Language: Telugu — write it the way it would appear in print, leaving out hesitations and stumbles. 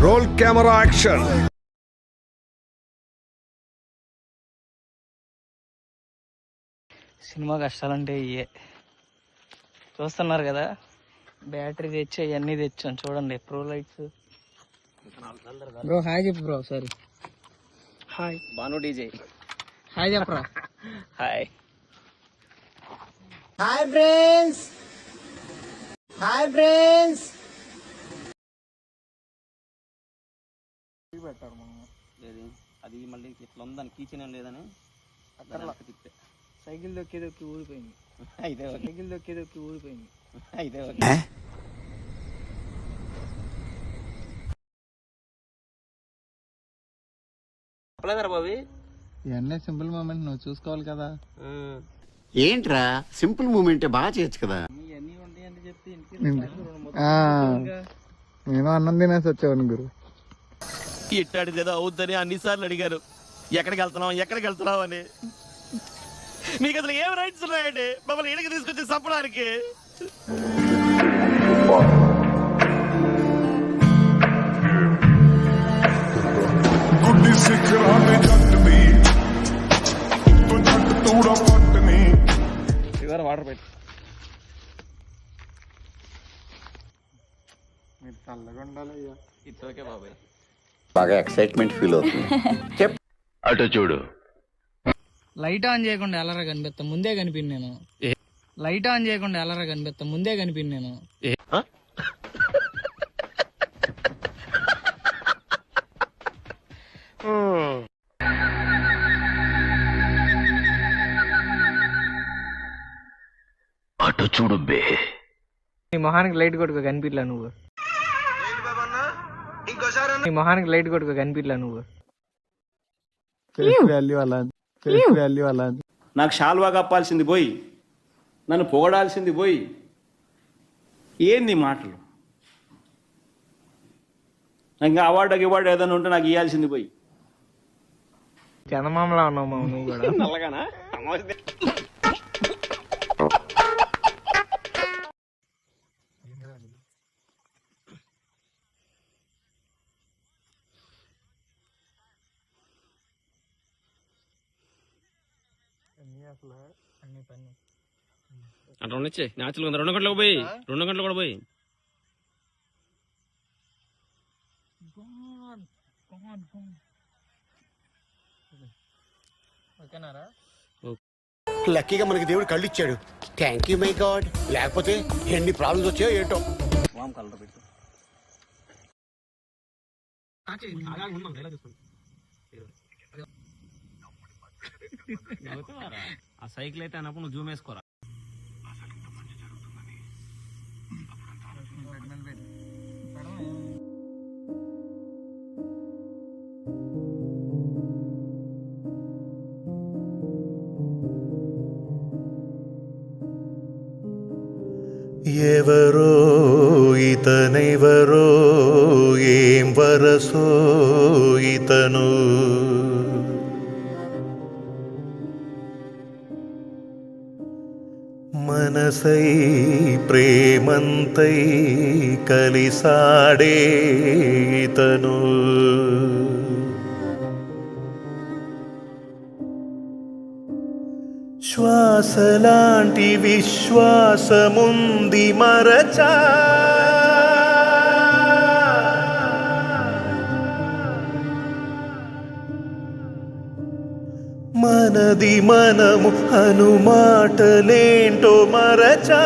Role camera action. సినిమా కష్టాలంటే ఇయే చూస్తున్నారు కదా. బ్యాటరీ తెచ్చి అవన్నీ తెచ్చాను చూడండి. Pro lights. బ్రో హాయ్ చెప్పు bro. Sorry hi Banu DJ. Hi చెప్పరా. Hi hi friends. Hi friends. పెట్టారు లేదు అది మళ్ళీ ఇట్లా ఉందని కీచనే లేదని అక్కడ తిప్పే. సైకిల్ దొక్కి ఊడిపోయింది. అయితే సైకిల్ దొక్కి ఊడిపోయింది. అయితే చెప్పలేదరా బాబీ. ఇవన్నీ సింపుల్ మూమెంట్ నువ్వు చూసుకోవాలి కదా. ఏంట్రా సింపుల్ మూమెంట్ బాగా చేయొచ్చు కదా. ఇవన్నీ ఉంటాయి అని చెప్పి నేను అన్నం తినేసి వచ్చాను గురు. ఇట్టాడిదేదో అవుద్దని అన్నిసార్లు అడిగారు ఎక్కడికి వెళ్తున్నావు అని. మీకు అసలు ఏం రైట్స్ ఉన్నాయండి మమ్మల్ని ఇక్కడికి తీసుకొచ్చి చంపడానికి? వాటర్ పెట్టి మీరు చల్లగా ఉండాలి అయ్యా. ఇట్స్ ఓకే బాబాయ్. బాగా ఎక్సైట్మెంట్ ఫీల్ అవుతుంది. అటు చూడు. లైట్ ఆన్ చేయకుండా ఎలరా కనిపిస్తా ముందే కనిపింది నేను. లైట్ ఆన్ చేయకుండా ఎలరా కనిపిస్తా ముందే కనిపింది నేను. అటు చూడు బే. నీ మొహానికి లైట్ కొట్టుకో కనిపిట్లా నువ్వు. నీ మొహానికి లైట్ కొట్టుకో కనిపిట్లా నువ్వు. వాల్యూ అలా నాకు షాల్వా కప్పాల్సింది పోయి నన్ను పొగడాల్సింది పోయి ఏంది మాటలు. ఇంకా అవార్డు ఏదైనా ఉంటే నాకు ఇవ్వాల్సింది పోయి. చందమామలా ఉన్నావు మామ నువ్వు కూడా. నల్లగానా? అంటే ఉండొచ్చే న్యాచురల్ ఉంది. 2 గంటలకు పోయి 2 గంటలు కూడా పోయి ఓకేనారా. లక్కీగా మనకి దేవుడు కళ్ళు ఇచ్చాడు. Thank you my God. లేకపోతే ఎన్ని ప్రాబ్లమ్స్ వచ్చాయో ఏంటో. వామ్ కలర్ పెట్టు. ఆ సైకిల్ అయితే అన్నప్పుడు నువ్వు జూమ్ వేసుకోరా. ఎవరో ఇతనెవరో ఏం వరసో ఇతను మనసై ప్రేమంతై కలిసాడే ఇతను. శ్వాసలాంటి విశ్వాసముంది మరచా మనది మనము అనుమాటలేంటో మరచా.